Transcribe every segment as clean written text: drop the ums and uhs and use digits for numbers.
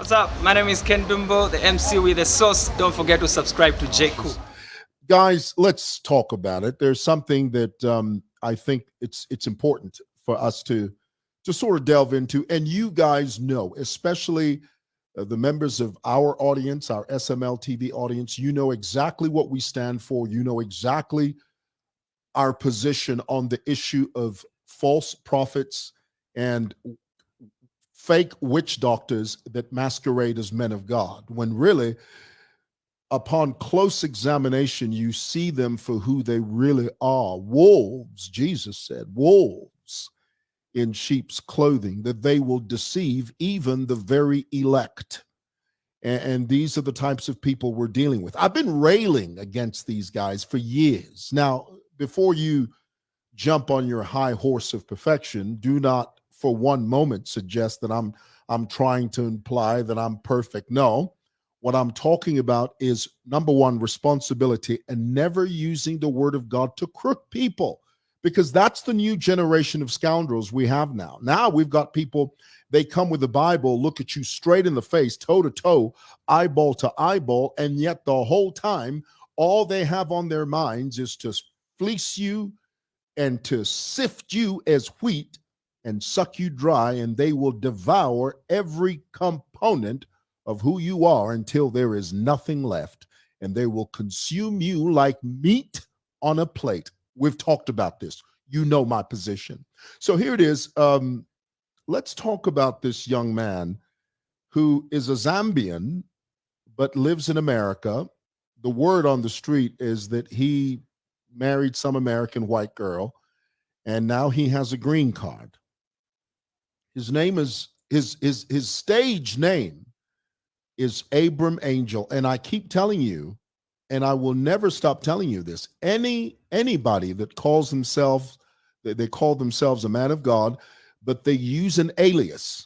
What's up? My name is Ken Dumbo, the MC with the sauce. Don't forget to subscribe to J. Cool. Guys, let's talk about it. There's something that I think it's important for us to sort of delve into, and you guys know, especially the members of our audience, our SML TV audience, you know exactly what we stand for. You know exactly our position on the issue of false prophets and fake witch doctors that masquerade as men of God, when really, upon close examination, you see them for who they really are. Wolves, Jesus said, wolves in sheep's clothing, that they will deceive even the very elect. And these are the types of people we're dealing with. I've been railing against these guys for years. Now, before you jump on your high horse of perfection, do not for one moment suggest that I'm trying to imply that I'm perfect. No, what I'm talking about is, number one, responsibility and never using the word of God to crook people, because that's the new generation of scoundrels we have now. Now we've got people, they come with the Bible, look at you straight in the face, toe to toe, eyeball to eyeball, and yet the whole time, all they have on their minds is to fleece you and to sift you as wheat and suck you dry, and they will devour every component of who you are until there is nothing left, and they will consume you like meat on a plate. We've talked about this. You know my position. So here it is. Let's talk about this young man who is a Zambian but lives in America. The word on the street is that he married some American white girl, and now he has a green card. His name is his stage name is Abram Angel, and I keep telling you, and I will never stop telling you this. Anybody that calls themselves, they call themselves a man of God, but they use an alias.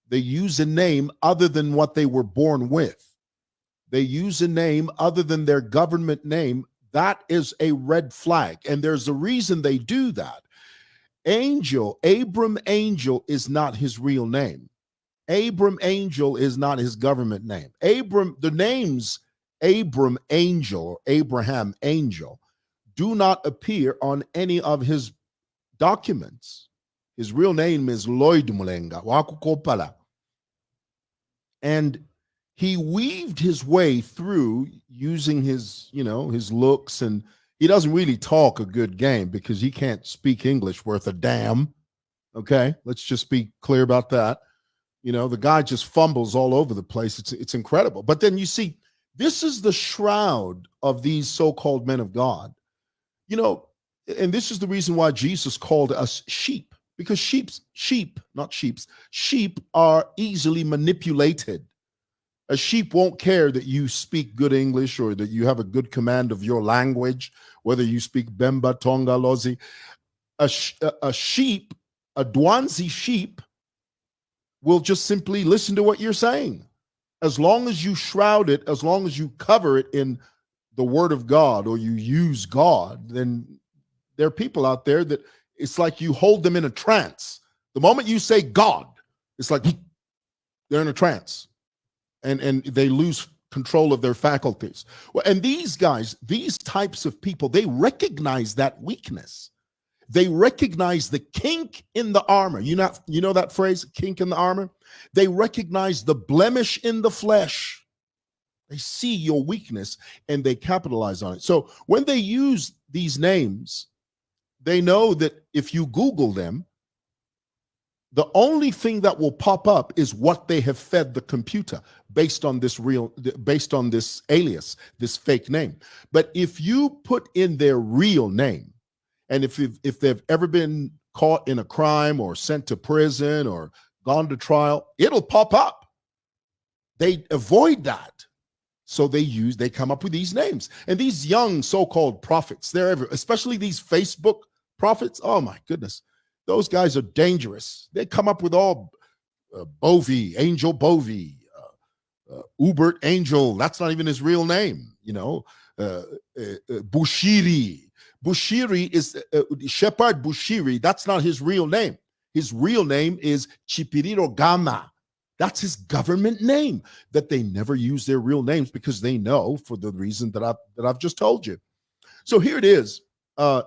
They use a name other than what they were born with. They use a name other than their government name. That is a red flag, and there's a reason they do that. Abram Angel is not his real name. Abram Angel is not his government name. The names Abram Angel or Abraham Angel do not appear on any of his documents. His real name is Lloyd Mulenga Wakukopala. And he weaved his way through using his looks, and he doesn't really talk a good game because he can't speak English worth a damn. Okay, let's just be clear about that. The guy just fumbles all over the place. It's incredible. But then you see, this is the shroud of these so-called men of God. And this is the reason why Jesus called us sheep, because sheep are easily manipulated. A sheep won't care that you speak good English or that you have a good command of your language, whether you speak Bemba, Tonga, Lozi. A sheep, a Dwanzi sheep, will just simply listen to what you're saying. As long as you shroud it, as long as you cover it in the word of God or you use God, then there are people out there that it's like you hold them in a trance. The moment you say God, it's like they're in a trance. And they lose control of their faculties. Well, and these guys, these types of people, they recognize that weakness. They recognize the kink in the armor. You know that phrase, kink in the armor? They recognize the blemish in the flesh. They see your weakness and they capitalize on it. So when they use these names, they know that if you Google them, the only thing that will pop up is what they have fed the computer based on this alias, this fake name. But if you put in their real name, and if they've ever been caught in a crime or sent to prison or gone to trial, it'll pop up. They avoid that. So they come up with these names. And these young so-called prophets, they're everywhere, especially these Facebook prophets. Oh my goodness. Those guys are dangerous. They come up with all Angel Bovey, Ubert Angel. That's not even his real name, Bushiri. Bushiri is Shepherd Bushiri. That's not his real name. His real name is Chipiriro Gama. That's his government name, that they never use their real names because they know, for the reason that I've just told you. So here it is.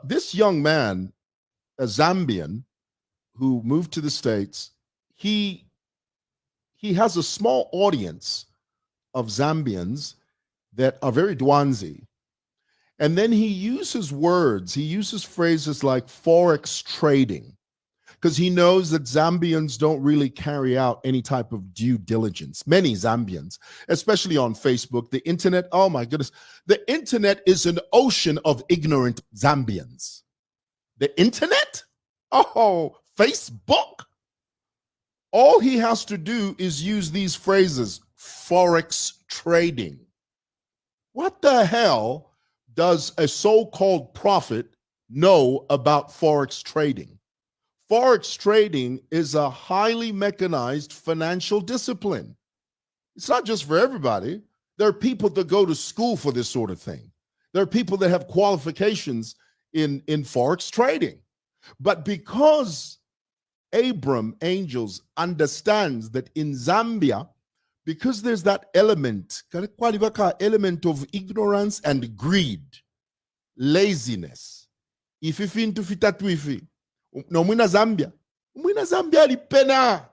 This young man, a Zambian who moved to the States, he has a small audience of Zambians that are very Dwanzi. And then he uses words, he uses phrases like forex trading, because he knows that Zambians don't really carry out any type of due diligence. Many Zambians, especially on Facebook, the internet, oh my goodness, the internet is an ocean of ignorant Zambians. The internet? Oh, Facebook? All he has to do is use these phrases, forex trading. What the hell does a so-called prophet know about forex trading? Forex trading is a highly mechanized financial discipline. It's not just for everybody. There are people that go to school for this sort of thing. There are people that have qualifications in forex trading. But because Abram Angels understands that in Zambia, because there's that element of ignorance and greed, laziness. If you fin to fitat wifi, no mwina Zambia lipena.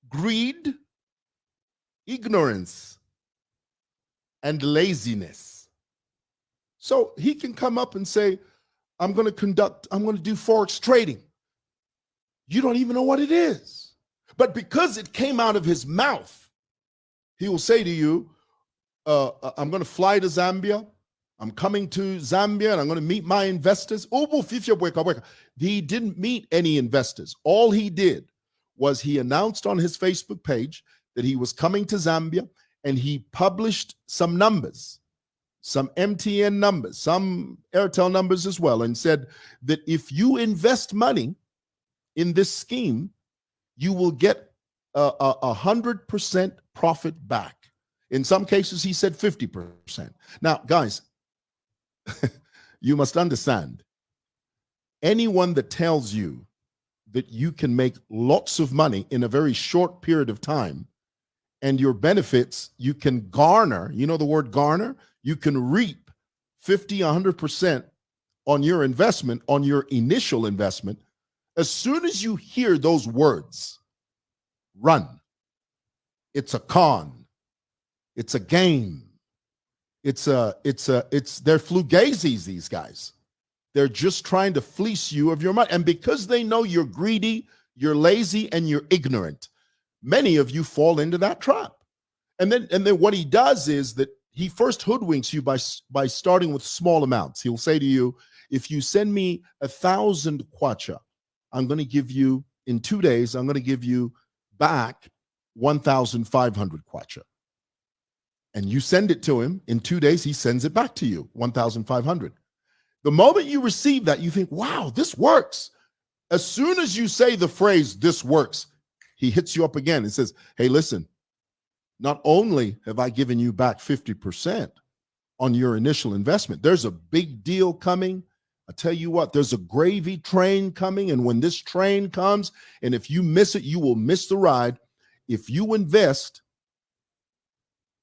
Greed, ignorance, and laziness. So he can come up and say, I'm going to do forex trading. You don't even know what it is. But because it came out of his mouth, he will say to you, I'm going to fly to Zambia. I'm coming to Zambia and I'm going to meet my investors. He didn't meet any investors. All he did was he announced on his Facebook page that he was coming to Zambia, and he published some numbers, some MTN numbers, some Airtel numbers as well, and said that if you invest money in this scheme, you will get 100% profit back. In some cases, he said 50%. Now, guys, you must understand, anyone that tells you that you can make lots of money in a very short period of time, and your benefits you can garner, you know the word garner? You can reap 50, 100% on your investment, on your initial investment. As soon as you hear those words, run. It's a con. It's a game. They're flugazis, these guys. They're just trying to fleece you of your money. And because they know you're greedy, you're lazy, and you're ignorant, many of you fall into that trap. And then what he does is that he first hoodwinks you by starting with small amounts. He'll say to you, if you send me 1,000 kwacha, I'm going to give you, in 2 days, I'm going to give you back 1,500 kwacha. And you send it to him. In 2 days, he sends it back to you, 1,500. The moment you receive that, you think, wow, this works. As soon as you say the phrase, this works, he hits you up again and says, hey, listen, not only have I given you back 50% on your initial investment, there's a big deal coming. I tell you what, there's a gravy train coming. And when this train comes, and if you miss it, you will miss the ride. If you invest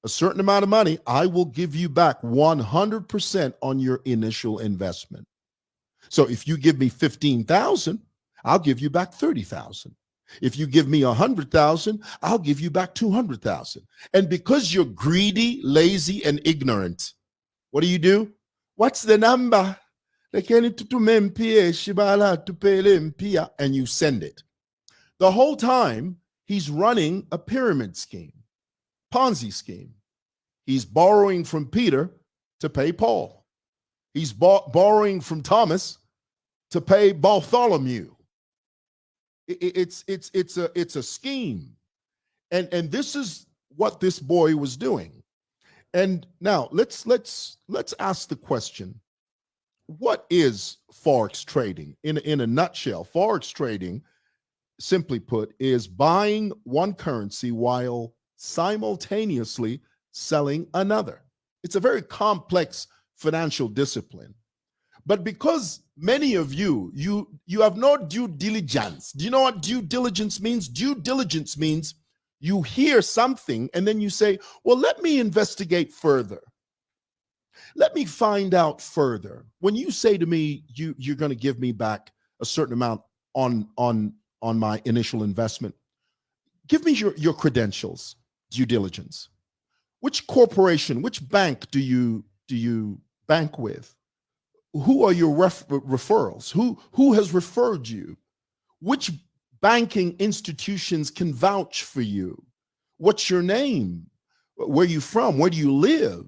a certain amount of money, I will give you back 100% on your initial investment. So if you give me 15,000, I'll give you back 30,000. If you give me 100,000, I'll give you back 200,000. And because you're greedy, lazy, and ignorant, what do? What's the number? And you send it. The whole time, he's running a pyramid scheme, Ponzi scheme. He's borrowing from Peter to pay Paul. He's borrowing from Thomas to pay Bartholomew. It's a scheme, and this is what this boy was doing. And now let's ask the question: what is forex trading? In a nutshell, forex trading, simply put, is buying one currency while simultaneously selling another. It's a very complex financial discipline. But because many of you have no due diligence. Do you know what due diligence means? Due diligence means You hear something and then you say, well, let me investigate further. Let me find out further. When you say to me, you're going to give me back a certain amount on my initial investment, give me your credentials, due diligence. Which corporation, which bank do you bank with? Who are your referrals? Who has referred you? Which banking institutions can vouch for you? What's your name? Where are you from? Where do you live?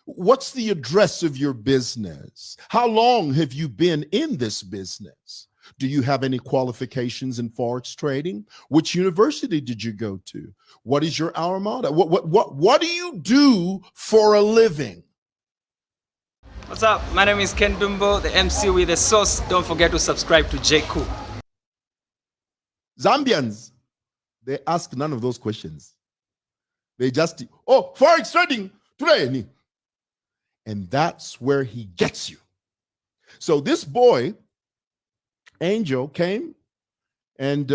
What's the address of your business? How long have you been in this business? Do you have any qualifications in forex trading? Which university did you go to? What is your alma mater? What do you do for a living? What's up? My name is Ken Dumbo, the MC with the sauce. Don't forget to subscribe to J. Cool. Zambians, they ask none of those questions. They just, forex trading today. And that's where he gets you. So this boy, Angel, came and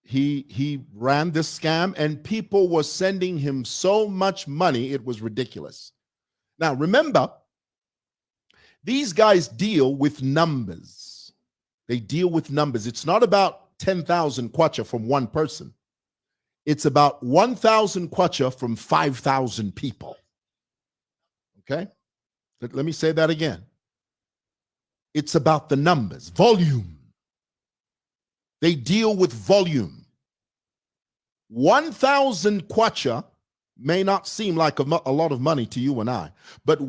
he ran this scam, and people were sending him so much money, it was ridiculous. Now, remember, these guys deal with numbers. They deal with numbers. It's not about 10,000 kwacha from one person. It's about 1,000 kwacha from 5,000 people. Okay? Let me say that again. It's about the numbers, volume. They deal with volume. 1,000 kwacha may not seem like a lot of money to you and I, but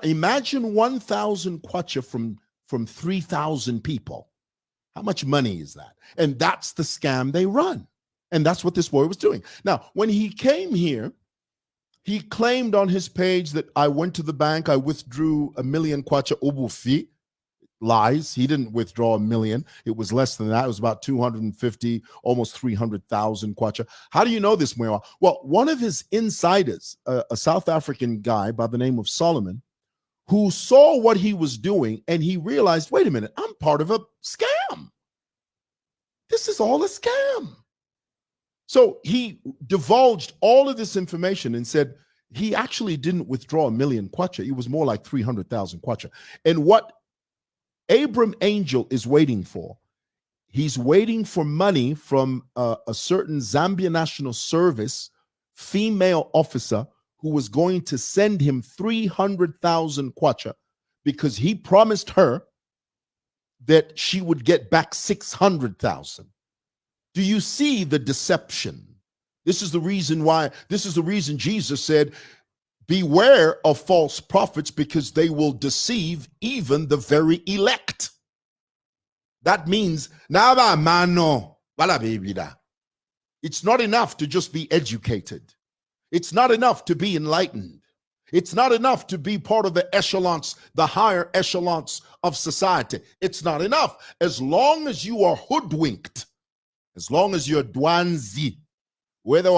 imagine 1,000 kwacha from 3,000 people. How much money is that? And that's the scam they run. And that's what this boy was doing. Now, when he came here, he claimed on his page that I went to the bank, I withdrew 1 million kwacha ubufi. Lies. He didn't withdraw 1 million. It was less than that. It was about 250, almost 300,000 kwacha. How do you know this, Mwewa? Well, one of his insiders, a South African guy by the name of Solomon, who saw what he was doing and he realized, wait a minute, I'm part of a scam. This is all a scam. So he divulged all of this information and said he actually didn't withdraw 1 million kwacha. It was more like 300,000 kwacha. And what Abram Angel is waiting for, he's waiting for money from a certain Zambia National Service female officer who was going to send him 300,000 kwacha because he promised her that she would get back 600,000. Do you see the deception? This is the reason Jesus said, beware of false prophets because they will deceive even the very elect. That means, it's not enough to just be educated. It's not enough to be enlightened. It's not enough to be part of the echelons, the higher echelons of society. It's not enough. As long as you are hoodwinked, as long as you're dwanzi, whether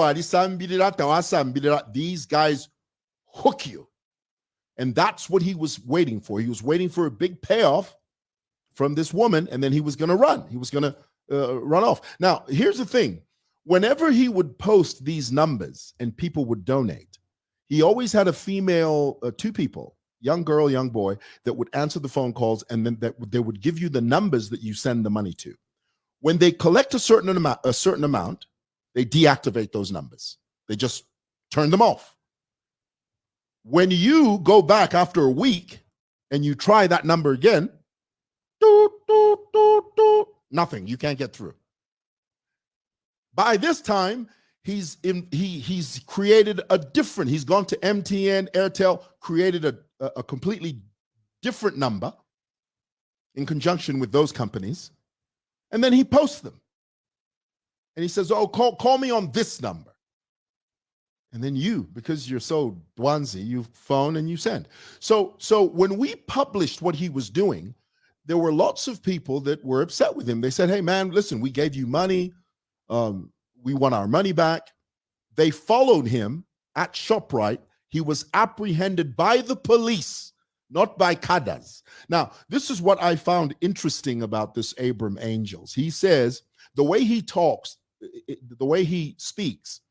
these guys hook you. And that's what he was waiting for. He was waiting for a big payoff from this woman, and then he was going to run. He was going to run off. Now, here's the thing. Whenever he would post these numbers and people would donate, he always had a female, two people, young girl, young boy, that would answer the phone calls, and then they would give you the numbers that you send the money to. When they collect a certain amount, they deactivate those numbers. They just turn them off. When you go back after a week and you try that number again, nothing. You can't get through. By this time, he's created a different. He's gone to MTN, Airtel, created a completely different number in conjunction with those companies, and then he posts them. And he says, "Oh, call me on this number." And then you, because you're so dwanzy, you phone and you send. So when we published what he was doing, there were lots of people that were upset with him. They said, "Hey, man, listen, we gave you money. We want our money back." They followed him at ShopRite. He was apprehended by the police, not by Kadas. Now, this is what I found interesting about this Abram Angels. He says the way he talks, the way he speaks,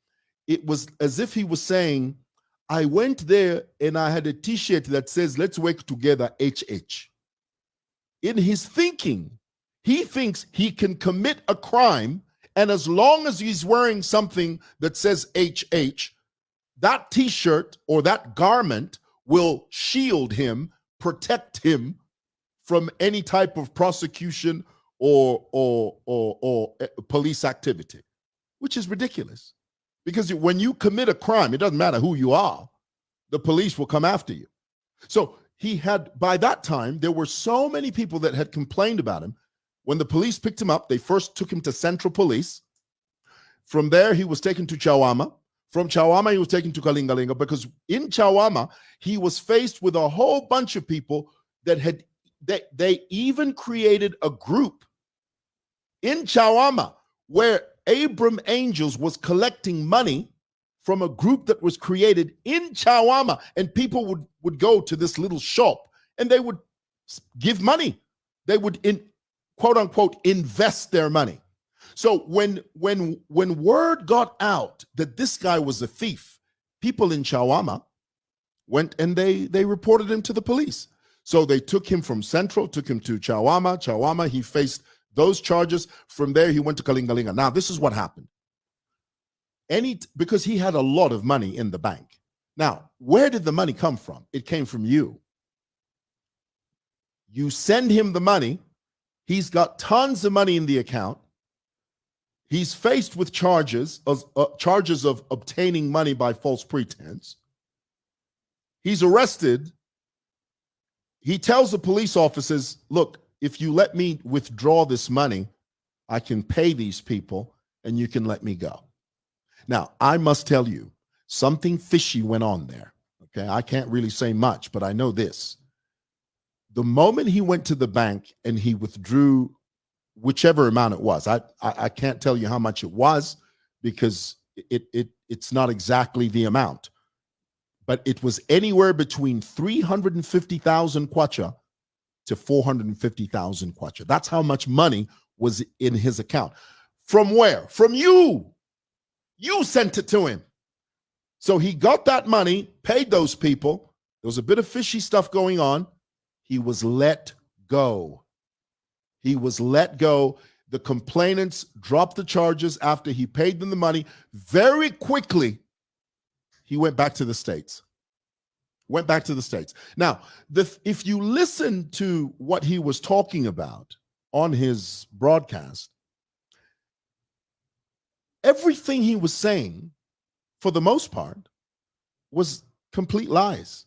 it was as if he was saying, I went there and I had a t-shirt that says, let's work together, HH. In his thinking, he thinks he can commit a crime, and as long as he's wearing something that says HH, that t-shirt or that garment will shield him, protect him from any type of prosecution or police activity, which is ridiculous. Because when you commit a crime, it doesn't matter who you are, the police will come after you. So he had, by that time, there were so many people that had complained about him. When the police picked him up, they first took him to Central Police. From there, he was taken to Chawama. From Chawama, he was taken to Kalingalinga, because in Chawama, he was faced with a whole bunch of people that had, they even created a group in Chawama where Abram Angels was collecting money from a group that was created in Chawama, and people would go to this little shop and they would give money. They would, quote unquote, invest their money. So when word got out that this guy was a thief, people in Chawama went and they reported him to the police. So they took him from Central, took him to Chawama. Chawama, he faced those charges. From there, he went to Kalingalinga. Now, this is what happened. Because he had a lot of money in the bank. Now, where did the money come from? It came from you. You send him the money. He's got tons of money in the account. He's faced with charges of obtaining money by false pretense. He's arrested. He tells the police officers, look, if you let me withdraw this money, I can pay these people and you can let me go. Now, I must tell you, something fishy went on there. Okay, I can't really say much, but I know this. The moment he went to the bank and he withdrew whichever amount it was, I can't tell you how much it was, because it's not exactly the amount, but it was anywhere between 350,000 kwacha to 450,000 kwacha. That's how much money was in his account. From where? From you. You sent it to him. So he got that money, paid those people. There was a bit of fishy stuff going on. He was let go. He was let go. The complainants dropped the charges after he paid them the money. Very quickly, he went back to the States. Went back to the States. Now, if you listen to what he was talking about on his broadcast, everything he was saying, for the most part, was complete lies.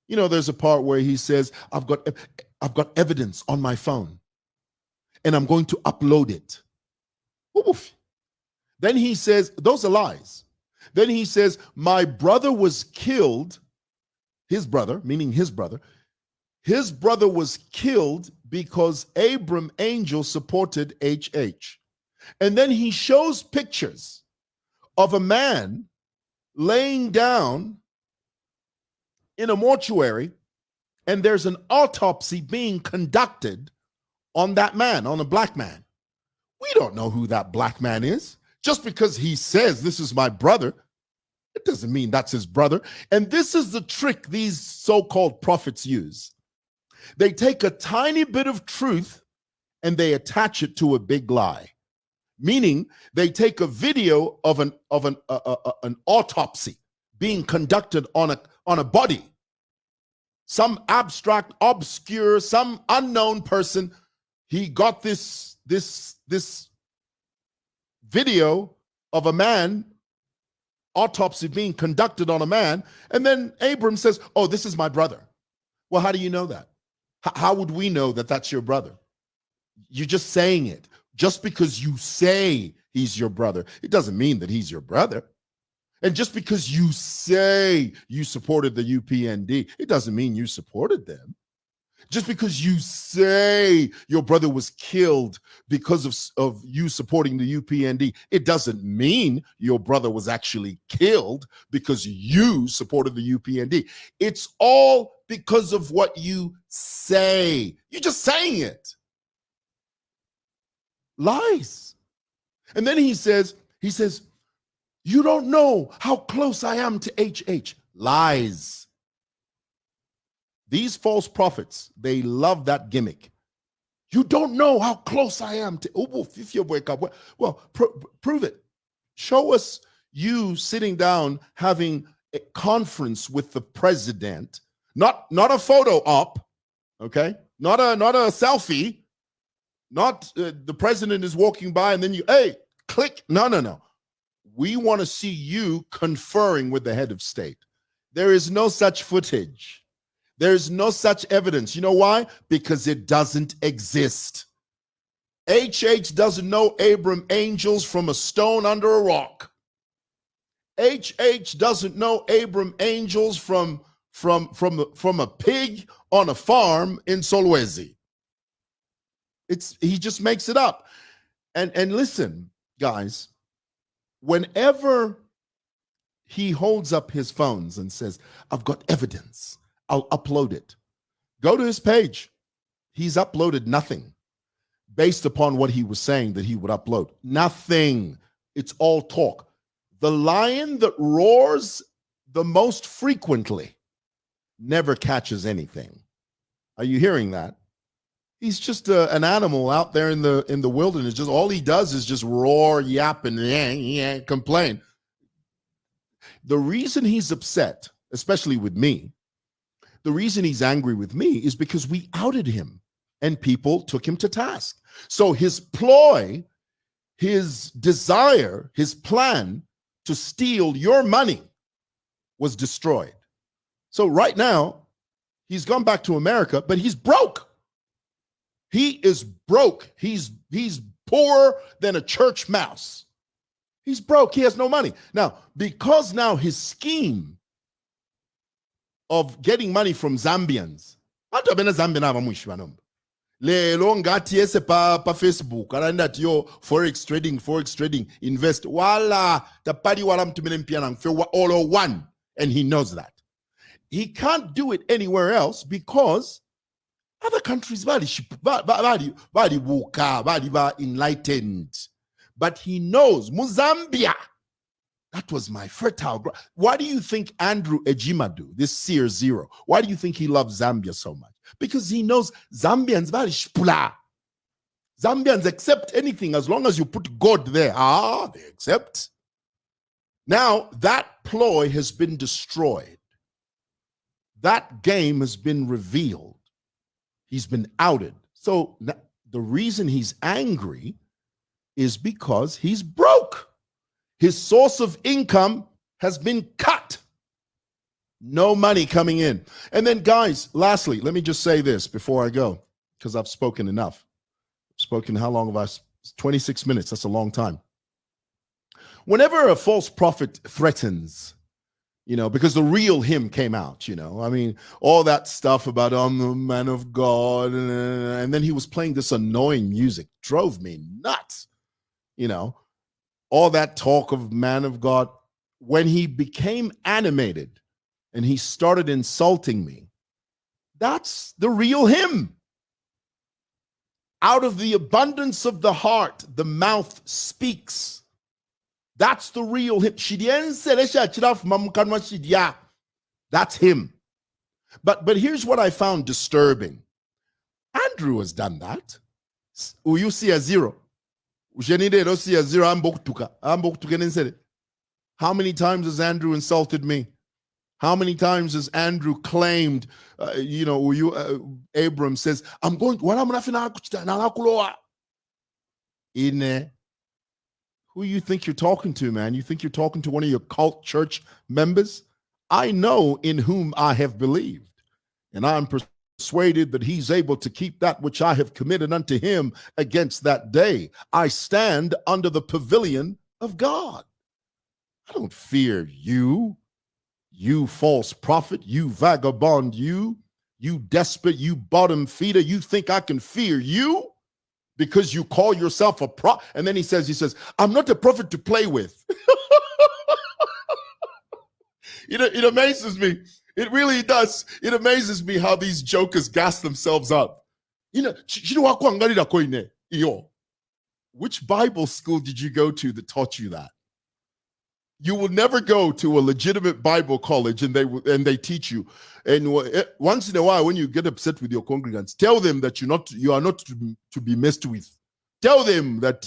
You know, there's a part where he says, I've got evidence on my phone and I'm going to upload it. Oof. Then he says, those are lies. Then he says, my brother was killed. His brother, meaning his brother was killed because Abram Angel supported HH. And then he shows pictures of a man laying down in a mortuary, and there's an autopsy being conducted on that man, on a black man. We don't know who that black man is. Just because he says, this is my brother, it doesn't mean that's his brother. And this is the trick these so-called prophets use. They take a tiny bit of truth and they attach it to a big lie. Meaning they take a video of an autopsy being conducted on a body. Some abstract, obscure, some unknown person. He got this video of a man, autopsy being conducted on a man, and then Abram says, oh, this is my brother. Well, how do you know that? How would we know that that's your brother? You're just saying it. Just because you say he's your brother, it doesn't mean that he's your brother. And just because you say you supported the UPND, it doesn't mean you supported them. Just because you say your brother was killed because of you supporting the UPND, it doesn't mean your brother was actually killed because you supported the UPND. It's all because of what you say. You're just saying it. Lies. And then he says, You don't know how close I am to HH. Lies. These false prophets, they love that gimmick. You don't know how close I am to. If you wake up, well, prove it. Show us you sitting down having a conference with the president, not a photo op, okay? Not a selfie. Not the president is walking by and then you, hey, click. No. We want to see you conferring with the head of state. There is no such footage. There's no such evidence. You know why? Because it doesn't exist. HH doesn't know Abram angels from a stone under a rock. HH doesn't know Abram angels from a pig on a farm in Solwezi. He just makes it up. And listen, guys, whenever he holds up his phones and says, I've got evidence, I'll upload it. Go to his page. He's uploaded nothing based upon what he was saying that he would upload. Nothing. It's all talk. The lion that roars the most frequently never catches anything. Are you hearing that? He's just an animal out there in the wilderness. Just all he does is just roar, yap, and complain. The reason he's upset, especially with me, the reason he's angry with me is because we outed him and people took him to task. So his ploy, his desire, his plan to steal your money was destroyed. So right now, he's gone back to America, but he's broke. He is broke. He's poorer than a church mouse. He's broke. He has no money. Now, because now his scheme of getting money from Zambians, lelo ngathi ese pa Facebook aranda yo forex trading invest wala tapadi wala mtumene mpiana mfe all one, and he knows that he can't do it anywhere else because other countries bali enlightened, but he knows Mozambia. That was my fertile ground. Why do you think Andrew Ejimadu, this Seer Zero, why do you think he loves Zambia so much? Because he knows Zambians very shpula. Zambians accept anything as long as you put God there. They accept. Now that ploy has been destroyed. That game has been revealed. He's been outed. So the reason he's angry is because he's broke. His source of income has been cut. No money coming in. And then, guys, lastly, let me just say this before I go, because I've spoken enough. Spoken, how long have I? 26 minutes. That's a long time. Whenever a false prophet threatens, because the real him came out, I mean, all that stuff about, I'm the man of God. And then he was playing this annoying music, drove me nuts, all that talk of man of God. When he became animated and he started insulting me, that's the real him. Out of the abundance of the heart, the mouth speaks. That's the real him. That's him. But here's what I found disturbing. Andrew has done that. You see a zero. How many times has Andrew insulted me? How many times has Andrew claimed, Abram says, I'm going, who you think you're talking to, man? You think you're talking to one of your cult church members? I know in whom I have believed, and I'm persuaded that he's able to keep that which I have committed unto him against that day. I stand under the pavilion of God. I don't fear you, you false prophet, you vagabond, you despot, you bottom feeder. You think I can fear you because you call yourself a prophet? And then he says, I'm not a prophet to play with. It amazes me. It really does. It amazes me how these jokers gas themselves up. Which Bible school did you go to that taught you that? You will never go to a legitimate Bible college and they teach you. And once in a while, when you get upset with your congregants, tell them that you are not to be messed with. Tell them that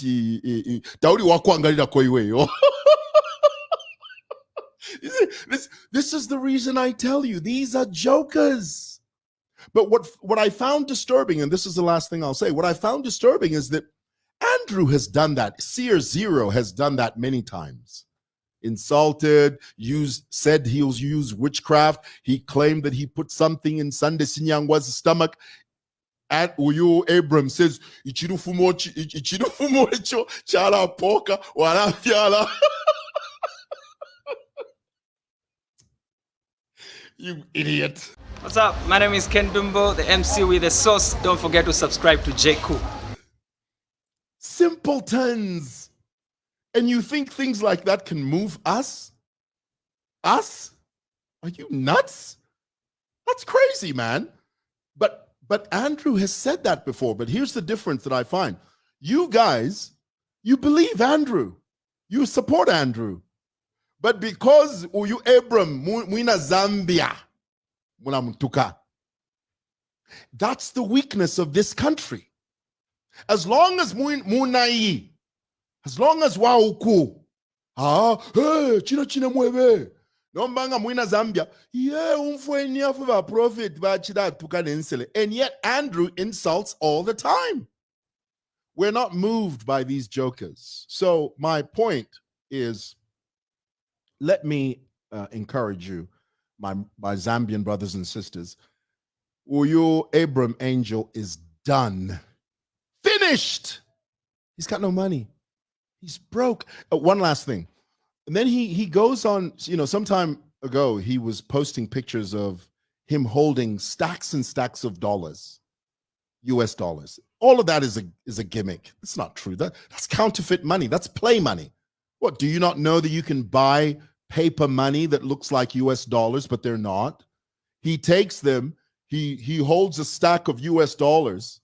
this is the reason I tell you, these are jokers. But what I found disturbing, and this is the last thing I'll say, what I found disturbing is that Andrew has done that. Seer Zero has done that many times. Insulted, said he'll use witchcraft. He claimed that he put something in Sunday Sinyangwa's stomach. At Uyu Abram says, "Ichirufumo echo chala poka wala fiala." You idiot. What's up? My name is Ken Dumbo, the MC with the sauce. Don't forget to subscribe to J. Cool. Simpletons. And you think things like that can move us? Us? Are you nuts? That's crazy, man. But Andrew has said that before. But here's the difference that I find. You guys, you believe Andrew. You support Andrew. But because you Abram, Mwina Zambia, Munamutuka, that's the weakness of this country. As long as Munai, as long as wauku, china mwebe, nombanga Mwina Zambia, umfweni prophet bachida tukanensele. And yet Andrew insults all the time. We're not moved by these jokers. So my point is, let me encourage you, my Zambian brothers and sisters. Uyu Abram Angel is done. Finished. He's got no money. He's broke. One last thing. And then he goes on, some time ago, he was posting pictures of him holding stacks and stacks of dollars, US dollars. All of that is a gimmick. It's not true. That's counterfeit money. That's play money. What, do you not know that you can buy paper money that looks like US dollars, but they're not? He takes them, he holds a stack of US dollars,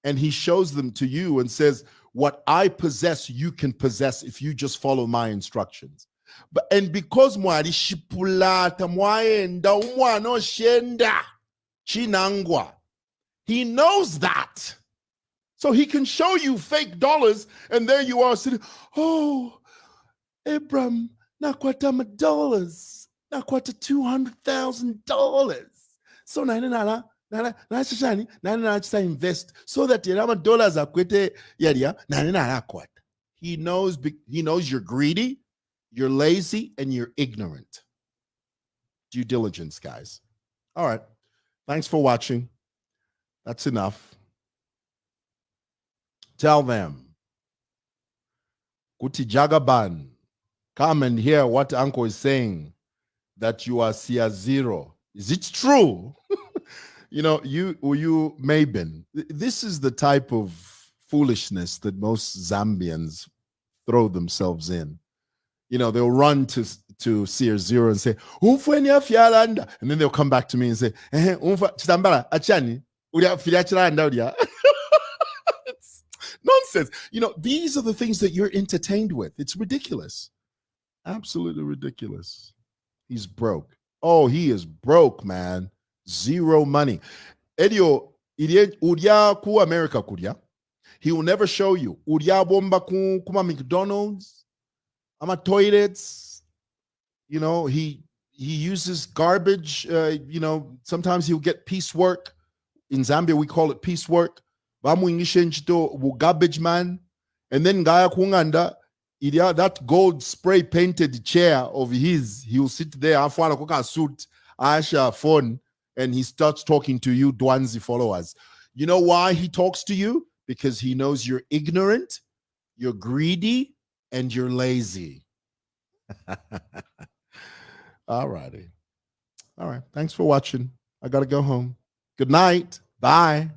and he shows them to you and says, what I possess, you can possess if you just follow my instructions. And because mwari shipulata mwaenda umwano shenda chinangwa, he knows that. So he can show you fake dollars, and there you are sitting, oh, Abram, nakwata dollars, nakwata $200,000. So nana invest so that your dollars are kwete yaria nana kwat. He knows you're greedy, you're lazy, and you're ignorant. Due diligence, guys. All right. Thanks for watching. That's enough. Tell them, Kuti Jagaban, come and hear what Uncle is saying, that you are Sia Zero. Is it true? You Mabin, this is the type of foolishness that most Zambians throw themselves in. They'll run to Seer Zero and say, and then they'll come back to me and say, it's nonsense. These are the things that you're entertained with. It's ridiculous. Absolutely ridiculous. He's broke. Oh, he is broke, man. Zero money. Edio, udia ku America kudia. He will never show you. Udia bomba kuma McDonald's, ama toilets. He uses garbage. Sometimes he'll get piecework. In Zambia, we call it piecework. Garbage man. And then Gaya Kunganda, that gold spray painted chair of his, he'll sit there, afwana kuka suit, Asha phone, and he starts talking to you, Dwanzi followers. You know why he talks to you? Because he knows you're ignorant, you're greedy, and you're lazy. All righty. All right. Thanks for watching. I got to go home. Good night. Bye.